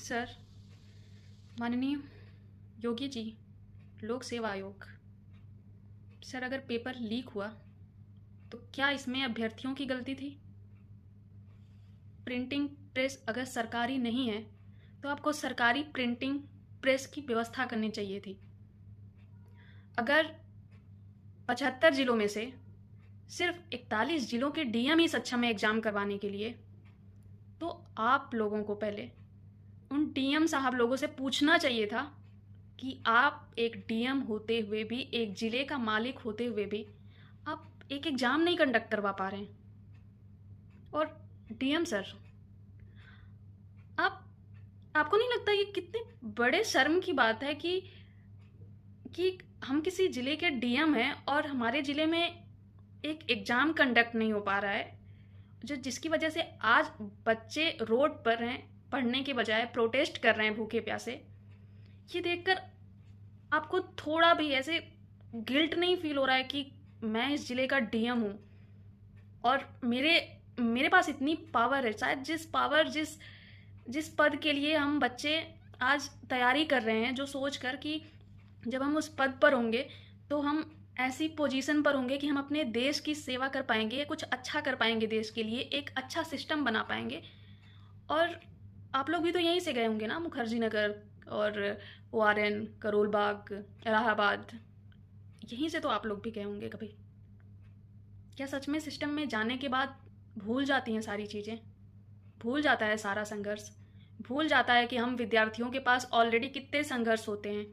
Sir, माननीय योगी जी, लोक सेवा आयोग। सर, अगर पेपर लीक हुआ तो क्या इसमें अभ्यर्थियों की गलती थी? प्रिंटिंग प्रेस अगर सरकारी नहीं है तो आपको सरकारी प्रिंटिंग प्रेस की व्यवस्था करनी चाहिए थी। अगर 75 जिलों में से सिर्फ 41 जिलों के डीएम ही सक्षम है एग्जाम करवाने के लिए, तो आप लोगों को पहले उन डीएम साहब लोगों से पूछना चाहिए था कि आप एक डीएम होते हुए भी, एक जिले का मालिक होते हुए भी, आप एक एग्जाम नहीं कंडक्ट करवा पा रहे हैं। और डीएम सर, आपको नहीं लगता ये कितने बड़े शर्म की बात है कि हम किसी जिले के डीएम हैं और हमारे जिले में एक एग्जाम कंडक्ट नहीं हो पा रहा है, जिसकी वजह से आज बच्चे रोड पर हैं, पढ़ने के बजाय प्रोटेस्ट कर रहे हैं भूखे प्यासे। ये देखकर आपको थोड़ा भी ऐसे गिल्ट नहीं फील हो रहा है कि मैं इस जिले का डीएम हूँ और मेरे पास इतनी पावर है? शायद जिस पद के लिए हम बच्चे आज तैयारी कर रहे हैं, जो सोच कर कि जब हम उस पद पर होंगे तो हम ऐसी पोजीशन पर होंगे कि हम अपने देश की सेवा कर पाएंगे, कुछ अच्छा कर पाएंगे देश के लिए, एक अच्छा सिस्टम बना पाएंगे। और आप लोग भी तो यहीं से गए होंगे ना, मुखर्जी नगर और ORN, करोल बाग, इलाहाबाद, यहीं से तो आप लोग भी गए होंगे कभी। क्या सच में सिस्टम में जाने के बाद भूल जाती हैं सारी चीज़ें? भूल जाता है सारा संघर्ष? भूल जाता है कि हम विद्यार्थियों के पास ऑलरेडी कितने संघर्ष होते हैं,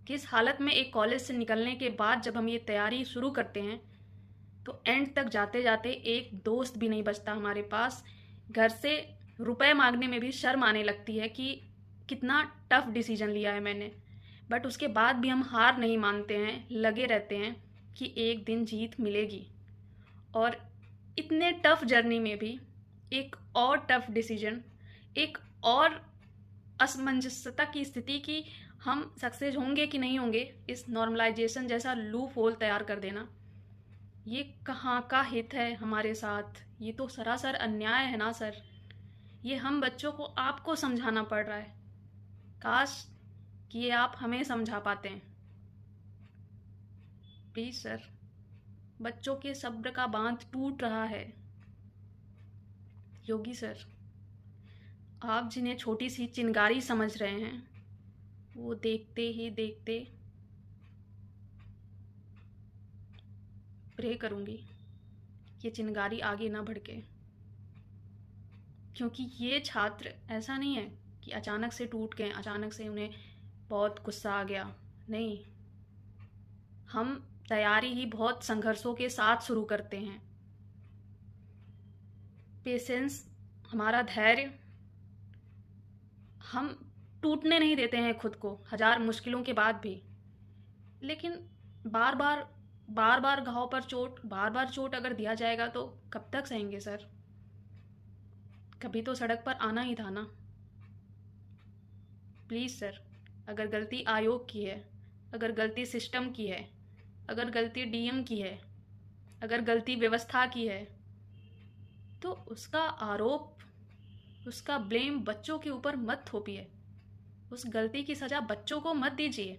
किस हालत में एक कॉलेज से निकलने के बाद जब हम ये तैयारी शुरू करते हैं तो एंड तक जाते जाते एक दोस्त भी नहीं बचता हमारे पास। घर से रुपए मांगने में भी शर्म आने लगती है कि कितना टफ डिसीजन लिया है मैंने। बट उसके बाद भी हम हार नहीं मानते हैं, लगे रहते हैं कि एक दिन जीत मिलेगी। और इतने टफ जर्नी में भी एक और टफ डिसीजन, एक और असमंजसता की स्थिति कि हम सक्सेस होंगे कि नहीं होंगे, इस नॉर्मलाइजेशन जैसा लूप होल तैयार कर देना, ये कहाँ का हित है हमारे साथ? ये तो सरासर अन्याय है ना सर। ये हम बच्चों को आपको समझाना पड़ रहा है। काश कि ये आप हमें समझा पाते हैं। प्लीज़ सर, बच्चों के सब्र का बांध टूट रहा है। योगी सर, आप जिन्हें छोटी सी चिंगारी समझ रहे हैं, वो देखते ही देखते प्रे करूँगी ये चिंगारी आगे ना भड़के, क्योंकि ये छात्र ऐसा नहीं है कि अचानक से टूट गए, अचानक से उन्हें बहुत गुस्सा आ गया। नहीं, हम तैयारी ही बहुत संघर्षों के साथ शुरू करते हैं। पेशेंस, हमारा धैर्य, हम टूटने नहीं देते हैं खुद को हजार मुश्किलों के बाद भी। लेकिन बार बार घाव पर चोट, बार बार चोट अगर दिया जाएगा तो कब तक सहेंगे सर? कभी तो सड़क पर आना ही था ना। प्लीज़ सर, अगर गलती आयोग की है, अगर गलती सिस्टम की है, अगर गलती डीएम की है, अगर गलती व्यवस्था की है, तो उसका आरोप, उसका ब्लेम बच्चों के ऊपर मत थोपिए। उस गलती की सज़ा बच्चों को मत दीजिए।